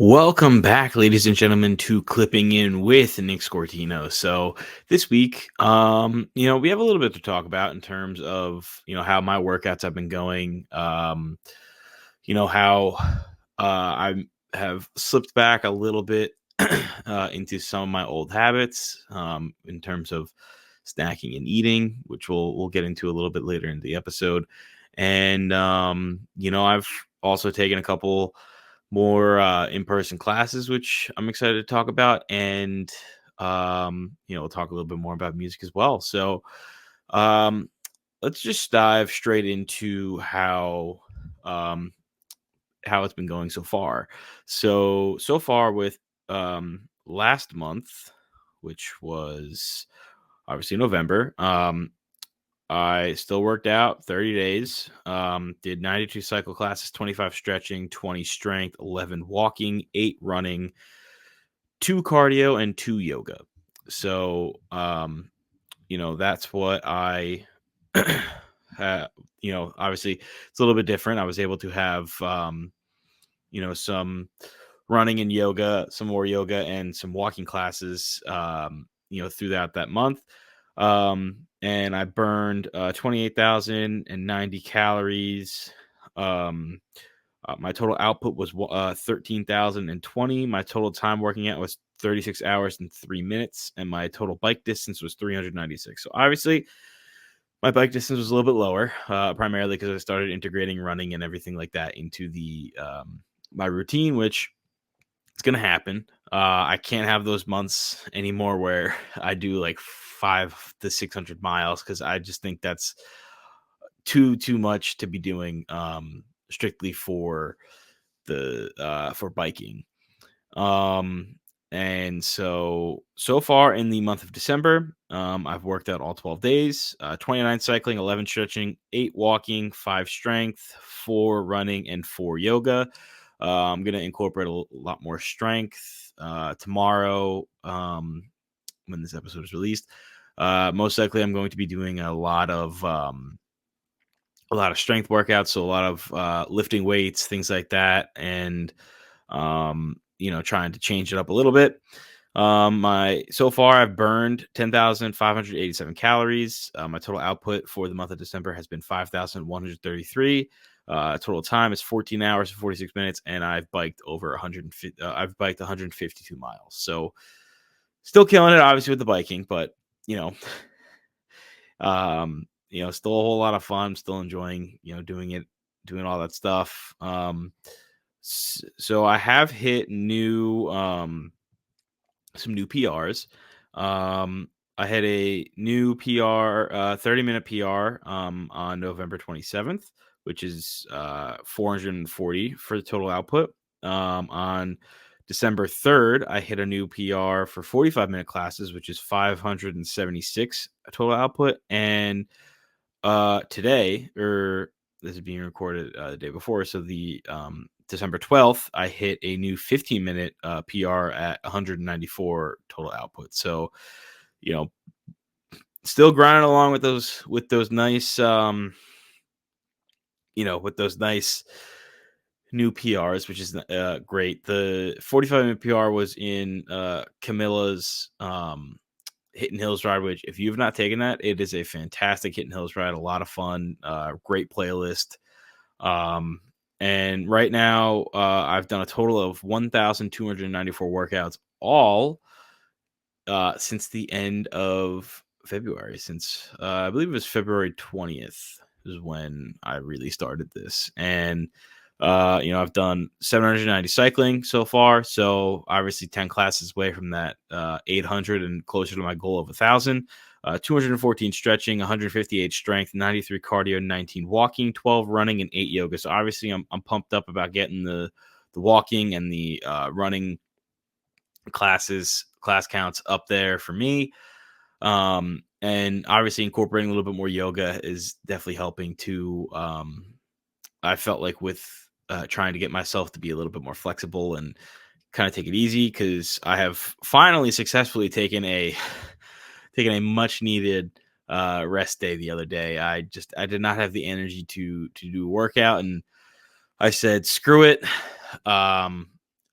Welcome back, ladies and gentlemen, to Clipping In with Nick Scortino. So this week, we have a little bit to talk about in terms of, how my workouts have been going. How I have slipped back a little bit into some of my old habits, in terms of snacking and eating, which we'll get into a little bit later in the episode. And I've also taken a couple more in-person classes, which I'm excited to talk about, and we'll talk a little bit more about music as well. So um, let's just dive straight into um, how it's been going so far. So far with last month, which was obviously November. I still worked out 30 days, did 92 cycle classes, 25 stretching, 20 strength, 11 walking, 8 running, 2 cardio, and 2 yoga. So, that's what I, obviously it's a little bit different. I was able to have, some running and yoga, some more yoga, and some walking classes, throughout that month. And I burned 28,090 calories. Um, my total output was 13,020. My total time working out was 36 hours and 3 minutes, and my total bike distance was 396. So obviously, my bike distance was a little bit lower, primarily because I started integrating running and everything like that into the my routine, which it's gonna happen. I can't have those months anymore where I do like 5 to 600 miles because I just think that's too much to be doing strictly for the for biking. Um, and so far in the month of December, I've worked out all 12 days, 29 cycling, 11 stretching, 8 walking, 5 strength, 4 running, and 4 yoga. I'm going to incorporate a lot more strength tomorrow, when this episode is released. Most likely, I'm going to be doing a lot of strength workouts, so a lot of lifting weights, things like that, and trying to change it up a little bit. My so far I've burned 10,587 calories. My total output for the month of December has been 5,133. Total time is 14 hours and 46 minutes, and I've biked over 150. I've biked 152 miles. So still killing it, obviously, with the biking, but you know, still a whole lot of fun. Still enjoying, doing it, doing all that stuff. So I have hit some new PRs. I had a new PR, 30-minute PR, on November 27th, which is 440 for the total output. On December 3rd, I hit a new PR for 45-minute classes, which is 576 total output. And today, or this is being recorded the day before, so the December 12th, I hit a new 15-minute PR at 194 total output. So, still grinding along with those nice with those nice new PRs, which is great. The 45-minute PR was in Camilla's Hidden Hills ride, which if you've not taken that, it is a fantastic Hidden Hills ride, a lot of fun, great playlist. Um, and right now, I've done a total of 1,294 workouts, all since the end of February. Since I believe it was February 20th is when I really started this, and I've done 790 cycling so far. So obviously 10 classes away from that 800 and closer to my goal of 1,000. 214 stretching, 158 strength, 93 cardio, 19 walking, 12 running, and 8 yoga. So obviously I'm pumped up about getting the walking and the running class counts up there for me. And obviously incorporating a little bit more yoga is definitely helping to I felt like with trying to get myself to be a little bit more flexible and kind of take it easy, because I have finally successfully taken a taken a much needed rest day the other day. I did not have the energy to do a workout, and I said screw it.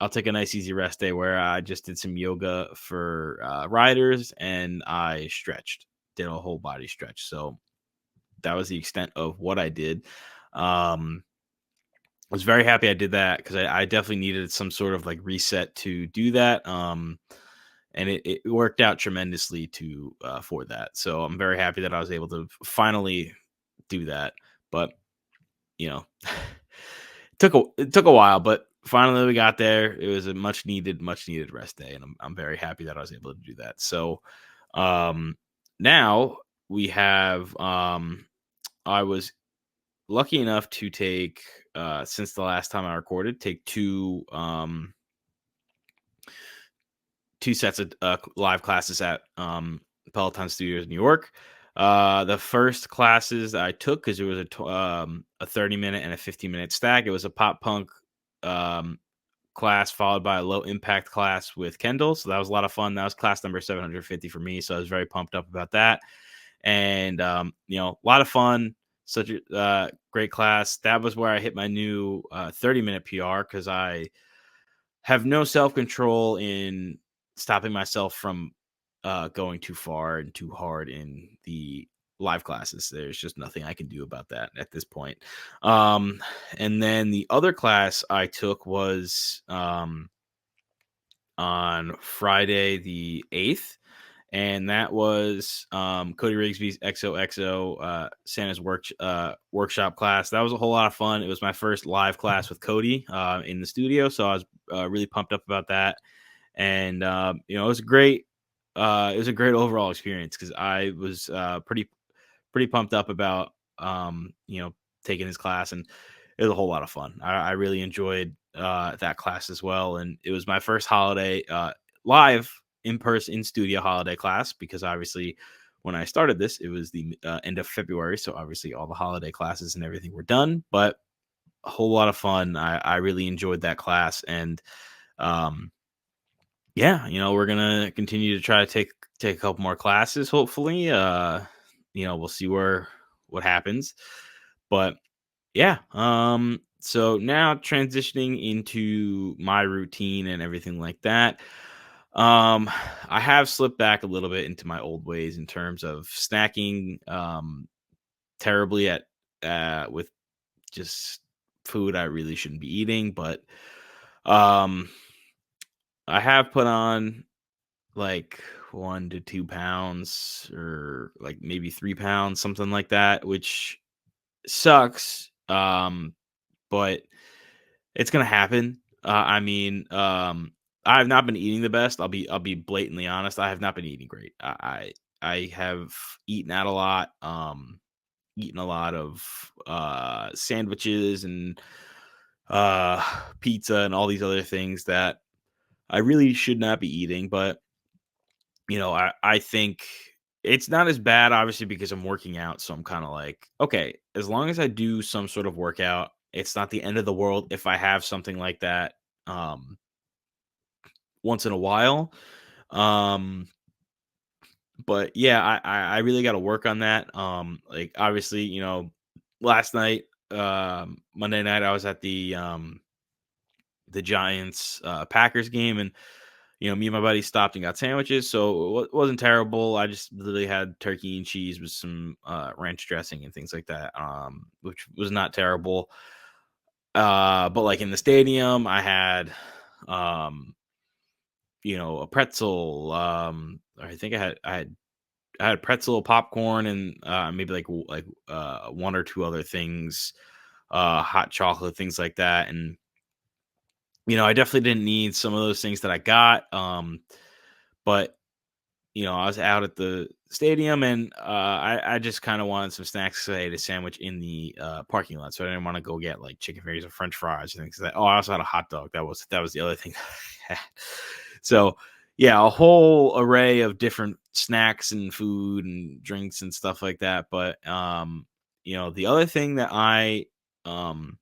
I'll take a nice easy rest day where I just did some yoga for riders and I stretched, did a whole body stretch. So that was the extent of what I did. Um, I was very happy I did that because I definitely needed some sort of like reset to do that. And it worked out tremendously to for that. So I'm very happy that I was able to finally do that. But you know, it took a while, but finally we got there. It was a much needed rest day, and I'm very happy that I was able to do that. So um, now we have I was lucky enough to take since the last time I recorded, take two sets of live classes at Peloton Studios, New York. The first classes I took because it was a 30-minute and a 15-minute stack. It was a pop punk um, class followed by a low impact class with Kendall. So that was a lot of fun. That was class number 750 for me. So I was very pumped up about that. And, a lot of fun. Such a great class. That was where I hit my new 30-minute PR because I have no self control in stopping myself from going too far and too hard in the live classes. There's just nothing I can do about that at this point. And then the other class I took was on Friday the 8th. And that was Cody Rigsby's XOXO Santa's workshop class. That was a whole lot of fun. It was my first live class with Cody in the studio, so I was really pumped up about that. And it was great. It was a great overall experience because I was pretty pumped up about taking his class, and it was a whole lot of fun. I really enjoyed that class as well, and it was my first holiday live in person in studio holiday class because obviously when I started this, it was the end of February, so obviously all the holiday classes and everything were done, but a whole lot of fun. I really enjoyed that class, and um, yeah, we're gonna continue to try to take a couple more classes. Hopefully, we'll see what happens, but yeah. So now transitioning into my routine and everything like that. Um, I have slipped back a little bit into my old ways in terms of snacking terribly at with just food I really shouldn't be eating, but um I have put on like 1 to 2 pounds or like maybe 3 pounds, something like that, which sucks. But it's gonna happen. I mean, I've not been eating the best. I'll be blatantly honest. I have not been eating great. I have eaten out a lot. Eaten a lot of sandwiches and uh pizza and all these other things that I really should not be eating. But I think it's not as bad, obviously, because I'm working out. So I'm kind of like, okay, as long as I do some sort of workout, it's not the end of the world if I have something like that um, once in a while. Um, but yeah, I really got to work on that. Like obviously, last night, Monday night, I was at the Giants Packers game, and me and my buddy stopped and got sandwiches, so it wasn't terrible. I just literally had turkey and cheese with some ranch dressing and things like that, which was not terrible. But like in the stadium, I had, um, a pretzel. I think I had pretzel, popcorn, and maybe like one or two other things, hot chocolate, things like that, and I definitely didn't need some of those things that I got. But I was out at the stadium and I just kind of wanted some snacks. So I ate a sandwich in the parking lot. So I didn't want to go get like chicken fingers or French fries and things like that. Oh, I also had a hot dog. That was the other thing. I had. So yeah, a whole array of different snacks and food and drinks and stuff like that. But the other thing that um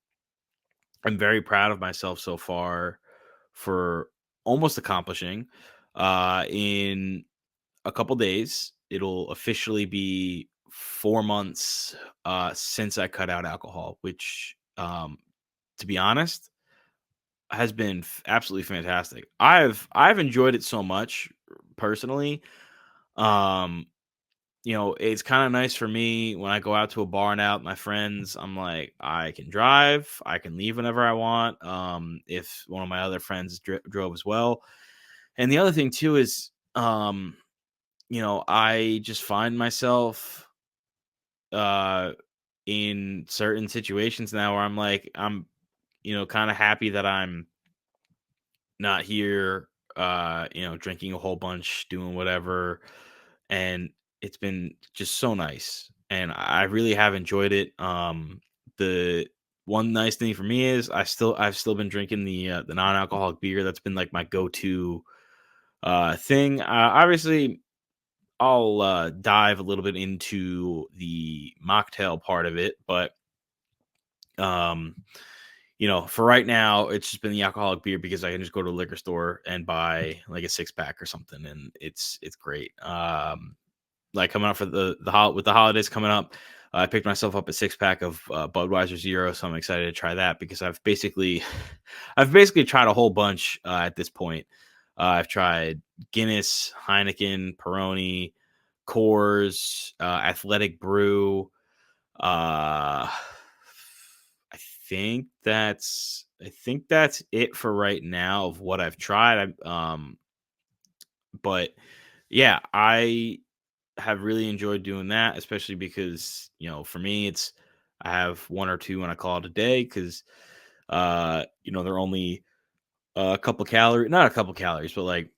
I'm very proud of myself so far for almost accomplishing in a couple days. It'll officially be 4 months since I cut out alcohol, which, to be honest, has been absolutely fantastic. I've enjoyed it so much personally. Um, it's kind of nice for me when I go out to a bar and out with my friends. I'm like, I can drive, I can leave whenever I want. If one of my other friends drove as well, and the other thing too is, I just find myself uh in certain situations now where I'm like, I'm, kind of happy that I'm not here, drinking a whole bunch, doing whatever. And it's been just so nice. And I really have enjoyed it. The one nice thing for me is I've still been drinking the non-alcoholic beer. That's been like my go-to thing. Obviously I'll dive a little bit into the mocktail part of it, but um for right now, it's just been the alcoholic beer because I can just go to a liquor store and buy like a 6 pack or something, and it's great. Like coming up for with the holidays coming up, I picked myself up a 6 pack of Budweiser Zero, so I'm excited to try that because I've basically tried a whole bunch at this point. I've tried Guinness, Heineken, Peroni, Coors, Athletic Brew. Uh, I think that's it for right now of what I've tried. But yeah, I have really enjoyed doing that, especially because for me, I have one or two and I call it a day because they're only a couple calories, not a couple calories, but like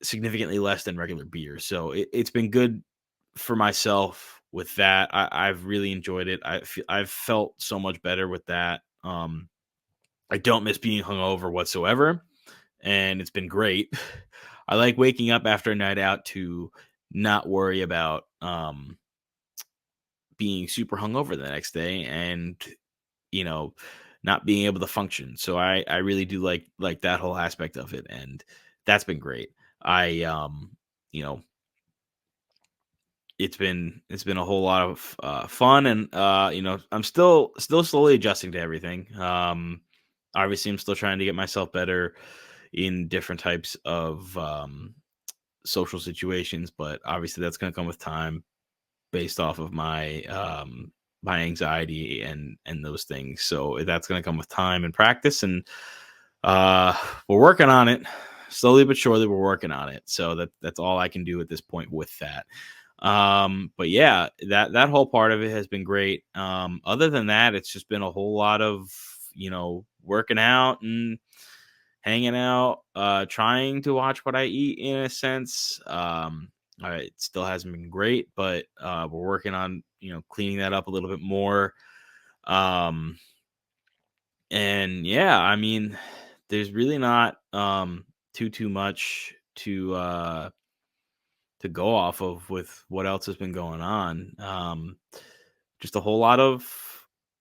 significantly less than regular beer. So it's been good for myself with that. I've really enjoyed it. I've felt so much better with that. I don't miss being hungover whatsoever, and it's been great. I like waking up after a night out to not worry about being super hungover the next day and you know not being able to function. So I really do like that whole aspect of it, and that's been great. I you know it's been a whole lot of fun, and I'm still slowly adjusting to everything. Obviously I'm still trying to get myself better in different types of social situations, but obviously that's going to come with time based off of my anxiety and those things. So that's going to come with time and practice, and uh we're working on it slowly but surely. We're working on it, so that's all I can do at this point with that. But yeah, that whole part of it has been great. Other than that, it's just been a whole lot of working out and hanging out, trying to watch what I eat in a sense. It still hasn't been great, but we're working on cleaning that up a little bit more. Um, and yeah, I mean, there's really not too much to go off of with what else has been going on. Just a whole lot of,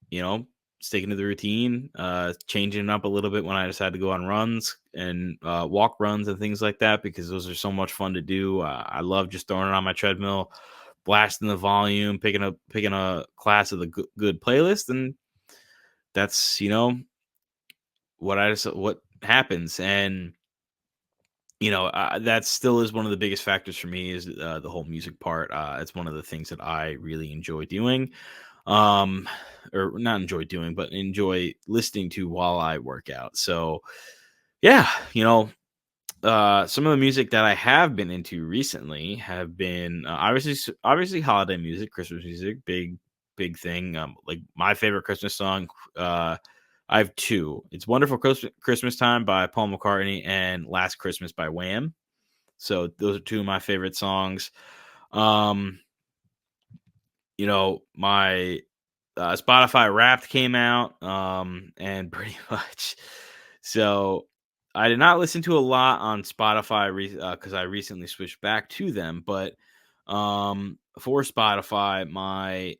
you know, sticking to the routine, changing it up a little bit when I decide to go on runs and walk runs and things like that, because those are so much fun to do. I love just throwing it on my treadmill, blasting the volume, picking a class of the good playlist, and that's what happens. And that still is one of the biggest factors for me is the whole music part. It's one of the things that I really enjoy doing, um, or not enjoy doing, but enjoy listening to while I work out. So yeah, some of the music that I have been into recently have been obviously holiday music, Christmas music, big thing. Like my favorite Christmas song. I have two. It's "Wonderful Christmas Time" by Paul McCartney and "Last Christmas" by Wham. So those are two of my favorite songs. Um, my Spotify Wrapped came out, and pretty much, so I did not listen to a lot on Spotify because I recently switched back to them. But for Spotify, my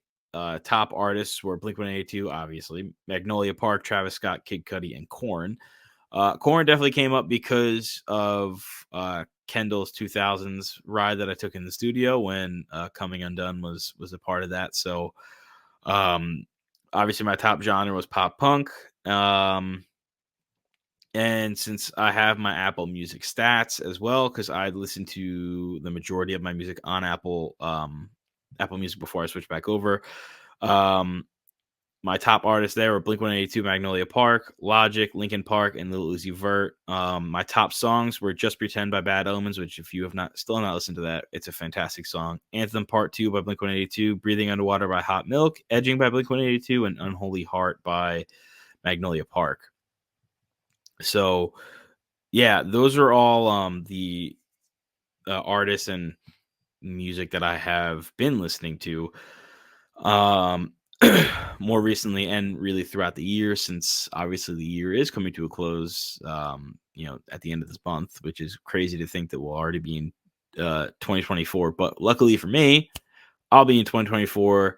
top artists were Blink-182, obviously, Magnolia Park, Travis Scott, Kid Cudi, and Korn. Korn definitely came up because of Kendall's 2000s ride that I took in the studio when Coming Undone was a part of that. So um, obviously my top genre was pop punk. And since I have my Apple Music stats as well, because I listen to the majority of my music on Apple Music before I switch back over. Um, my top artists there were Blink-182, Magnolia Park, Logic, Linkin Park, and Lil Uzi Vert. My top songs were Just Pretend by Bad Omens, which if you have still not listened to that, it's a fantastic song. Anthem Part 2 by Blink-182, Breathing Underwater by Hot Milk, Edging by Blink-182, and Unholy Heart by Magnolia Park. So yeah, those are all the artists and music that I have been listening to um more recently and really throughout the year, since obviously the year is coming to a close, at the end of this month, which is crazy to think that we'll already be in 2024. But luckily for me, I'll be in 2024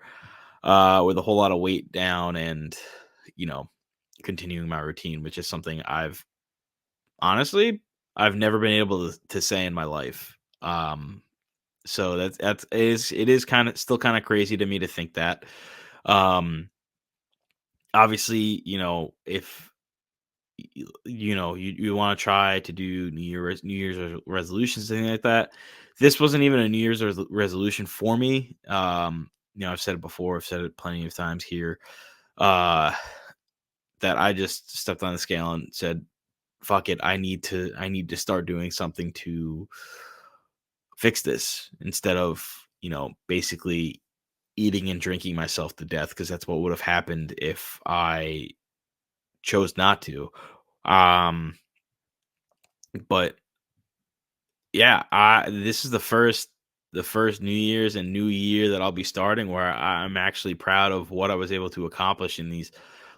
with a whole lot of weight down and you know continuing my routine, which is something I've never been able to say in my life. So it is kind of still kind of crazy to me to think that. Um, Obviously, if you want to try to do New Year's resolutions, anything like that. This wasn't even a New Year's resolution for me. I've said it before. I've said it plenty of times here. Uh, that I just stepped on the scale and said, "Fuck it, I need to start doing something to fix this," instead of basically eating and drinking myself to death, because that's what would have happened if I chose not to. Um, but yeah, this is the first New Year's and New Year that I'll be starting where I'm actually proud of what I was able to accomplish in these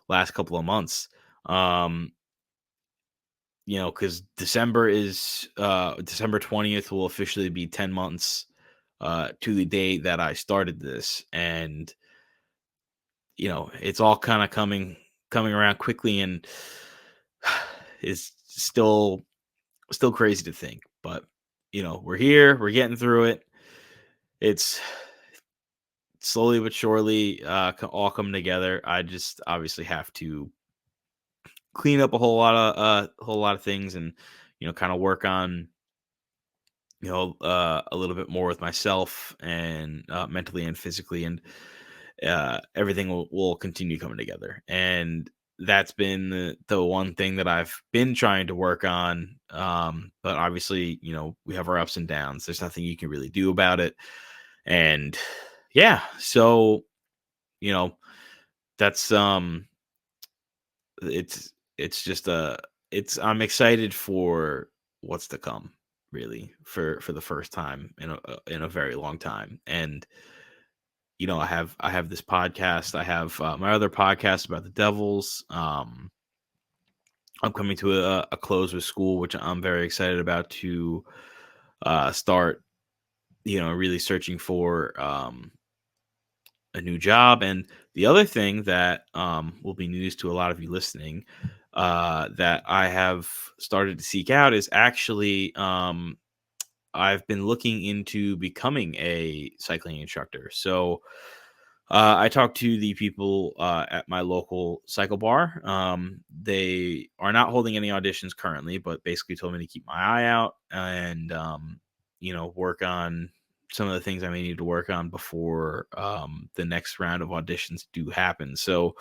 last couple of months. Um, because December 20th will officially be 10 months to the day that I started this, and it's all kind of coming around quickly, and it's still crazy to think, but we're here, we're getting through it. It's slowly but surely all coming together. I just obviously have to clean up a whole lot of things, and kind of work on a little bit more with myself, and mentally and physically, and everything will continue coming together. And that's been the one thing that I've been trying to work on. But obviously, we have our ups and downs. There's nothing you can really do about it. And yeah, so you know, that's it's just I'm excited for what's to come, really, for the first time in a very long time. And I have this podcast. I have my other podcast about the Devils. I'm coming to a close with school, which I'm very excited about to start. Really searching for a new job. And the other thing that will be news to a lot of you listening, that I have started to seek out, is actually I've been looking into becoming a cycling instructor. So I talked to the people at my local cycle bar. They are not holding any auditions currently, but basically told me to keep my eye out and, work on some of the things I may need to work on before the next round of auditions do happen. So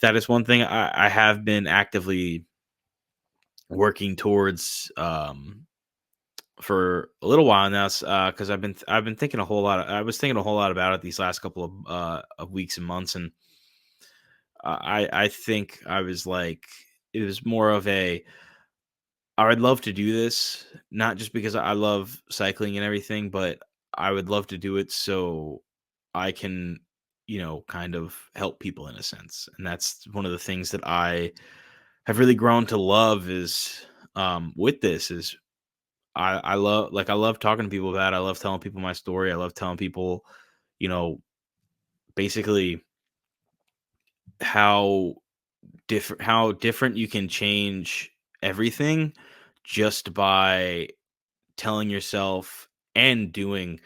that is one thing I have been actively working towards for a little while now, because I've been thinking a whole lot. I was thinking a whole lot about it these last couple of weeks and months, and I think I was like, it was more of a, I would love to do this, not just because I love cycling and everything, but I would love to do it so I can, kind of help people in a sense. And that's one of the things that I have really grown to love is with this is I love talking to people about it. I love telling people my story. I love telling people, you know, basically how how different you can change everything just by telling yourself and doing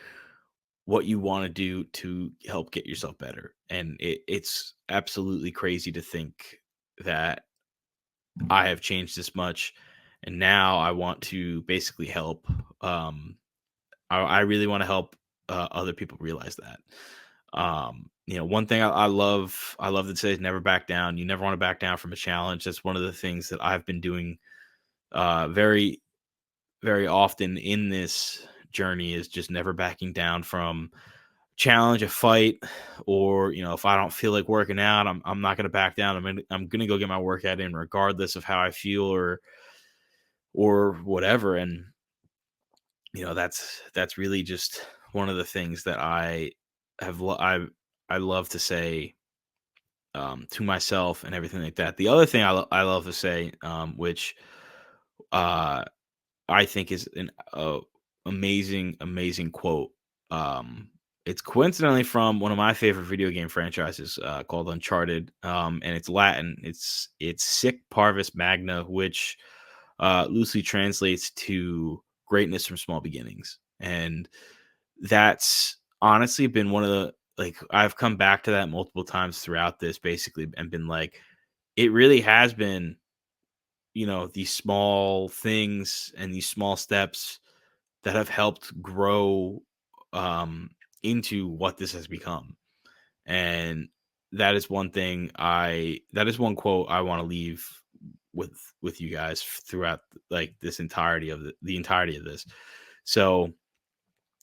what you want to do to help get yourself better. And it's absolutely crazy to think that I have changed this much, and now I want to basically help. Um, I really want to help other people realize that. One thing I love to say is never back down. You never want to back down from a challenge. That's one of the things that I've been doing very, very often in this journey is just never backing down from challenge, a fight, or if I don't feel like working out, I'm not gonna back down. I'm gonna go get my workout in regardless of how I feel or whatever. And that's really just one of the things that I love to say to myself and everything like that. The other thing I love to say, which uh, I think is an amazing, amazing quote. Um, it's coincidentally from one of my favorite video game franchises called Uncharted, and it's Latin. It's Sic Parvis Magna, which loosely translates to greatness from small beginnings. And that's honestly been one of the like I've come back to that multiple times throughout this basically and been like, it really has been, these small things and these small steps that have helped grow um into what this has become. And that is one quote I want to leave with you guys throughout like this entirety of the entirety of this. So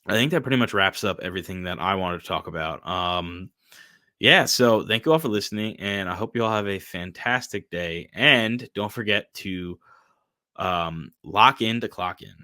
I think that pretty much wraps up everything that I wanted to talk about. Yeah, so thank you all for listening, and I hope you all have a fantastic day. And don't forget to lock in to clock in.